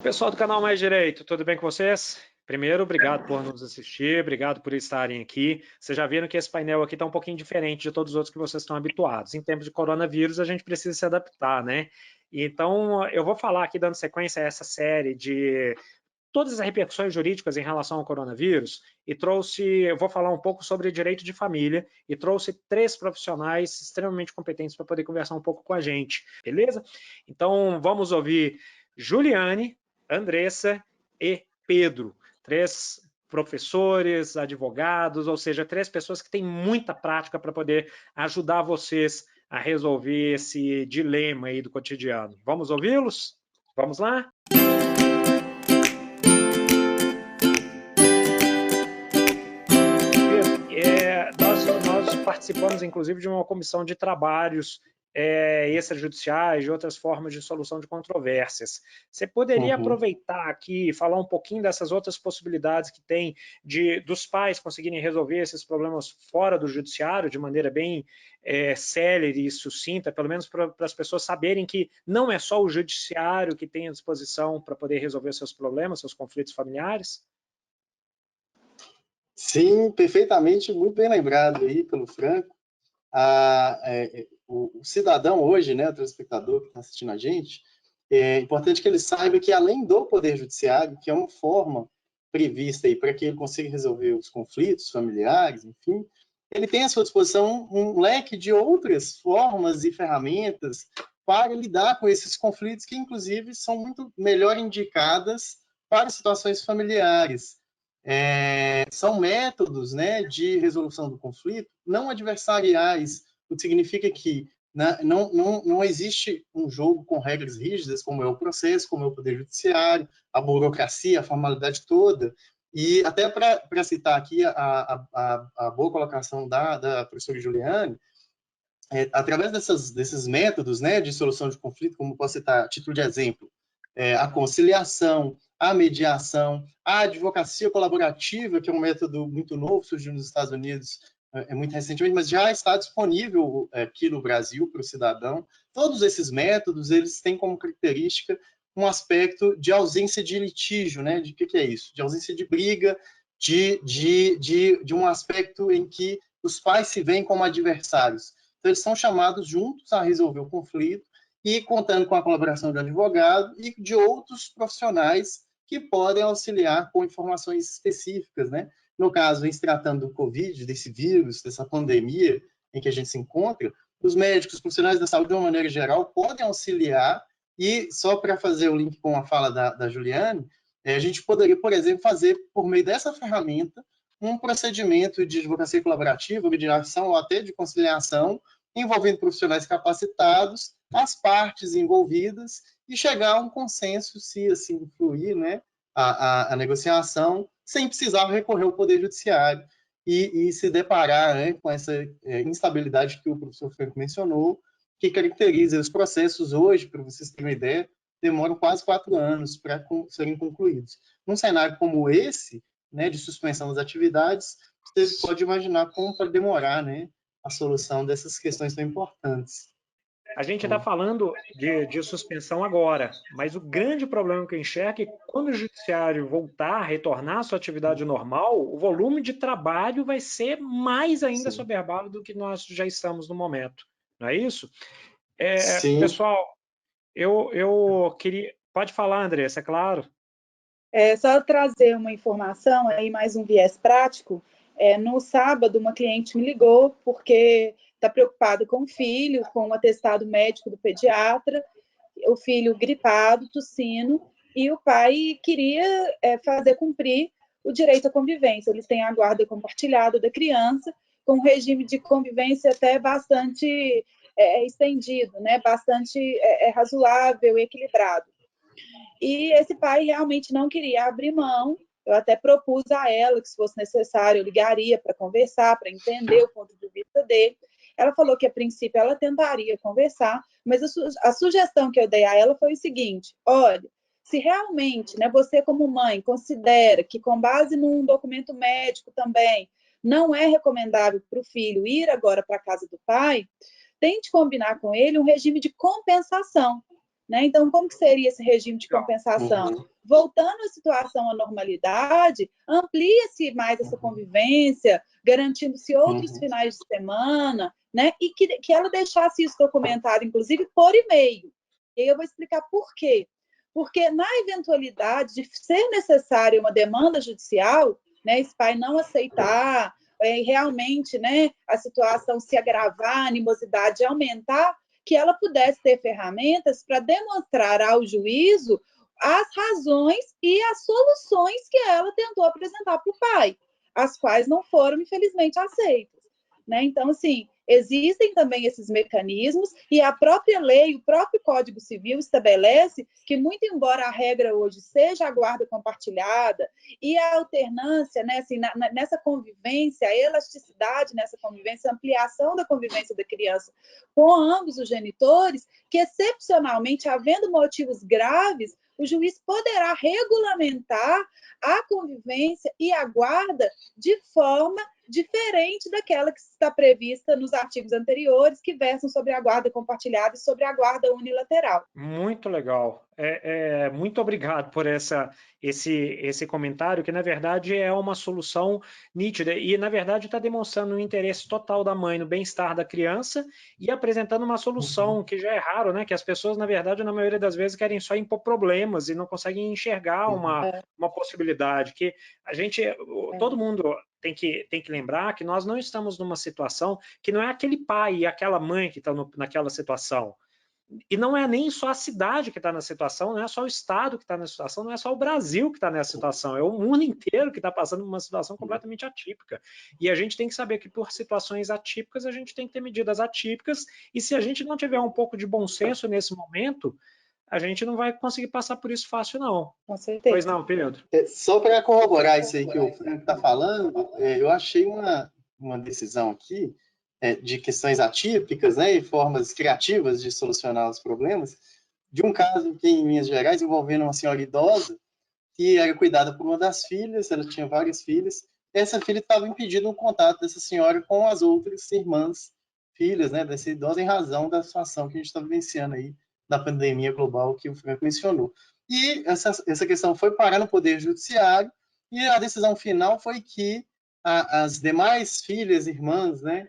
Pessoal do canal Mais Direito, tudo bem com vocês? Primeiro, obrigado por nos assistir, obrigado por estarem aqui. Vocês já viram que esse painel aqui está um pouquinho diferente de todos os outros que vocês estão habituados. Em tempos de coronavírus, a gente precisa se adaptar, né? Então, eu vou falar aqui, dando sequência a essa série de todas as repercussões jurídicas em relação ao coronavírus, eu vou falar um pouco sobre direito de família e trouxe 3 profissionais extremamente competentes para poder conversar um pouco com a gente, beleza? Então, vamos ouvir Juliane, Andressa e Pedro, 3 professores, advogados, ou seja, 3 pessoas que têm muita prática para poder ajudar vocês a resolver esse dilema aí do cotidiano. Vamos ouvi-los? Vamos lá? Nós participamos, inclusive, de uma comissão de trabalhos extrajudiciais, de outras formas de solução de controvérsias. Você poderia aproveitar aqui e falar um pouquinho dessas outras possibilidades que tem dos pais conseguirem resolver esses problemas fora do judiciário, de maneira bem célere e sucinta, pelo menos para as pessoas saberem que não é só o judiciário que tem à disposição para poder resolver seus problemas, seus conflitos familiares? Sim, perfeitamente, muito bem lembrado aí pelo Franco. O cidadão hoje, né, o telespectador que está assistindo a gente, é importante que ele saiba que, além do Poder Judiciário, que é uma forma prevista aí para que ele consiga resolver os conflitos familiares, enfim, ele tem à sua disposição um leque de outras formas e ferramentas para lidar com esses conflitos que, inclusive, são muito melhor indicadas para situações familiares. São métodos, né, de resolução do conflito não adversariais, o que significa que não existe um jogo com regras rígidas, como é o processo, como é o Poder Judiciário, a burocracia, a formalidade toda. E até para citar aqui a boa colocação da professora Juliane, através desses métodos, né, de solução de conflito, como posso citar, a título de exemplo, a conciliação, a mediação, a advocacia colaborativa, que é um método muito novo, surgiu nos Estados Unidos muito recentemente, mas já está disponível aqui no Brasil para o cidadão. Todos esses métodos, eles têm como característica um aspecto de ausência de litígio, né? De que é isso? De ausência de briga, de um aspecto em que os pais se veem como adversários. Então, eles são chamados juntos a resolver o conflito e contando com a colaboração de advogado e de outros profissionais que podem auxiliar com informações específicas, né? No caso, em se tratando do Covid, desse vírus, dessa pandemia em que a gente se encontra, os médicos, os profissionais da saúde, de uma maneira geral, podem auxiliar e, só para fazer o link com a fala da Juliane, a gente poderia, por exemplo, fazer, por meio dessa ferramenta, um procedimento de advocacia colaborativa, mediação ou até de conciliação, envolvendo profissionais capacitados, as partes envolvidas, e chegar a um consenso, se assim fluir, né, a negociação, sem precisar recorrer ao Poder Judiciário e se deparar, né, com essa instabilidade que o professor Franco mencionou, que caracteriza os processos hoje, para vocês terem uma ideia, demoram quase 4 anos para serem concluídos. Num cenário como esse, né, de suspensão das atividades, você pode imaginar como pode demorar, né, a solução dessas questões tão importantes. A gente está falando de suspensão agora, mas o grande problema que eu enxergo é que quando o judiciário voltar, retornar à sua atividade normal, o volume de trabalho vai ser mais ainda soberbado do que nós já estamos no momento. Não é isso? Sim. Pessoal, eu queria... Pode falar, Andressa, é claro. Só trazer uma informação, aí mais um viés prático. No sábado, uma cliente me ligou porque está preocupada com o filho, com um atestado médico do pediatra, o filho gripado, tossindo, e o pai queria fazer cumprir o direito à convivência. Eles têm a guarda compartilhada da criança, com um regime de convivência até bastante estendido, né? Bastante razoável e equilibrado. E esse pai realmente não queria abrir mão. Eu até propus a ela que, se fosse necessário, eu ligaria para conversar, para entender o ponto de vista dele. Ela falou que, a princípio, ela tentaria conversar, mas a sugestão que eu dei a ela foi o seguinte: olha, se realmente, né, você como mãe considera que, com base num documento médico também, não é recomendável para o filho ir agora para a casa do pai, tente combinar com ele um regime de compensação. né? Então, como que seria esse regime de compensação? Uhum. Voltando à situação à normalidade, amplia-se mais essa convivência, garantindo-se outros finais de semana, né? E que ela deixasse isso documentado, inclusive, por e-mail. E aí eu vou explicar por quê. Porque na eventualidade de ser necessária uma demanda judicial, né, esse pai não aceitar, realmente, né, a situação se agravar, a animosidade aumentar, que ela pudesse ter ferramentas para demonstrar ao juízo as razões e as soluções que ela tentou apresentar para o pai, as quais não foram, infelizmente, aceitas. Né? Então, assim, existem também esses mecanismos e a própria lei, o próprio Código Civil estabelece que, muito embora a regra hoje seja a guarda compartilhada e a alternância, né, assim, nessa convivência, a elasticidade nessa convivência, a ampliação da convivência da criança com ambos os genitores, que excepcionalmente, havendo motivos graves, o juiz poderá regulamentar a convivência e a guarda de forma diferente daquela que está prevista nos artigos anteriores, que versam sobre a guarda compartilhada e sobre a guarda unilateral. Muito legal. Muito obrigado por esse comentário, que na verdade é uma solução nítida e na verdade está demonstrando um interesse total da mãe no bem-estar da criança e apresentando uma solução que já é raro, né? Que as pessoas, na verdade, na maioria das vezes querem só impor problemas e não conseguem enxergar uma possibilidade. Que a gente, todo mundo tem que lembrar que nós não estamos numa situação que não é aquele pai e aquela mãe que estão naquela situação. E não é nem só a cidade que está na situação, não é só o estado que está na situação, não é só o Brasil que está nessa situação, é o mundo inteiro que está passando por uma situação completamente atípica. E a gente tem que saber que por situações atípicas a gente tem que ter medidas atípicas, e se a gente não tiver um pouco de bom senso nesse momento, a gente não vai conseguir passar por isso fácil, não. Com certeza. Pois não, Pedro? Só para corroborar isso aí que o Franco está falando, eu achei uma decisão aqui de questões atípicas, né, e formas criativas de solucionar os problemas, de um caso aqui em Minas Gerais envolvendo uma senhora idosa que era cuidada por uma das filhas, ela tinha várias filhas, essa filha estava impedindo o contato dessa senhora com as outras irmãs, filhas, né, dessa idosa, em razão da situação que a gente está vivenciando aí, da pandemia global que o Franco mencionou. E essa questão foi parar no Poder Judiciário, e a decisão final foi que as demais filhas, irmãs, né,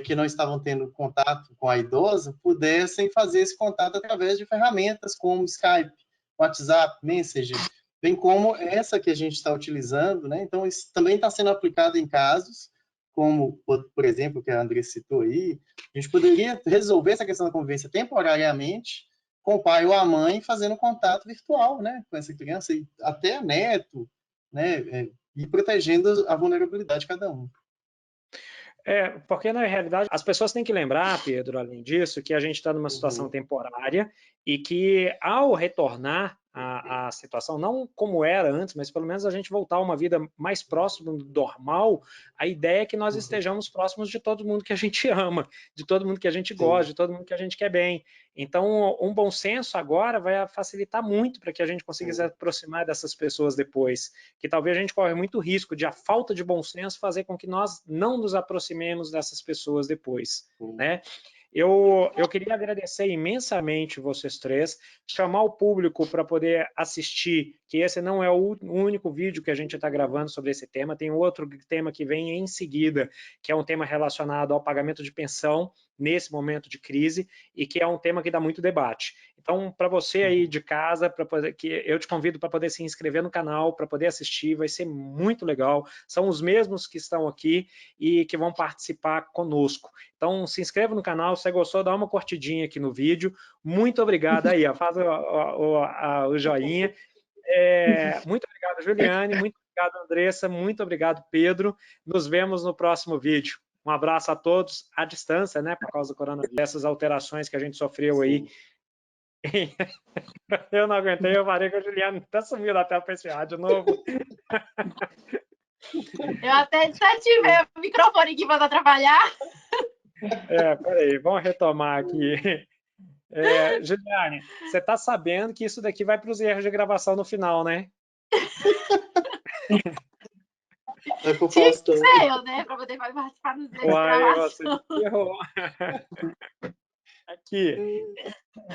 que não estavam tendo contato com a idosa, pudessem fazer esse contato através de ferramentas como Skype, WhatsApp, Messenger, bem como essa que a gente está utilizando, né? Então, isso também está sendo aplicado em casos, como, por exemplo, que a Andressa citou aí, a gente poderia resolver essa questão da convivência temporariamente com o pai ou a mãe fazendo contato virtual, né, com essa criança, e até neto, né, e protegendo a vulnerabilidade de cada um. Porque na realidade as pessoas têm que lembrar, Pedro, além disso, que a gente está numa situação temporária e que ao retornar a situação, não como era antes, mas pelo menos a gente voltar a uma vida mais próxima do normal, a ideia é que nós estejamos próximos de todo mundo que a gente ama, de todo mundo que a gente gosta, de todo mundo que a gente quer bem. Então, um bom senso agora vai facilitar muito para que a gente consiga se aproximar dessas pessoas depois, que talvez a gente corre muito risco de a falta de bom senso fazer com que nós não nos aproximemos dessas pessoas depois, né? Eu queria agradecer imensamente vocês três, chamar o público para poder assistir, que esse não é o único vídeo que a gente está gravando sobre esse tema, tem outro tema que vem em seguida, que é um tema relacionado ao pagamento de pensão nesse momento de crise, e que é um tema que dá muito debate. Então, para você aí de casa, que eu te convido para poder se inscrever no canal, para poder assistir, vai ser muito legal. São os mesmos que estão aqui e que vão participar conosco. Então, se inscreva no canal, se você gostou, dá uma curtidinha aqui no vídeo. Muito obrigado aí, ó, faz o joinha. Muito obrigado, Juliane, muito obrigado, Andressa, muito obrigado, Pedro. Nos vemos no próximo vídeo. Um abraço a todos à distância, né, por causa do coronavírus, essas alterações que a gente sofreu aí. Eu não aguentei, eu parei com a Juliana, até sumiu da tela para esse de novo. Eu até desativei o microfone aqui para não atrapalhar. Peraí, vamos retomar aqui. Juliane, você está sabendo que isso daqui vai para os erros de gravação no final, né? Tinha que ser eu, né? Para poder participar dos erros de gravação. Você errou. Aqui.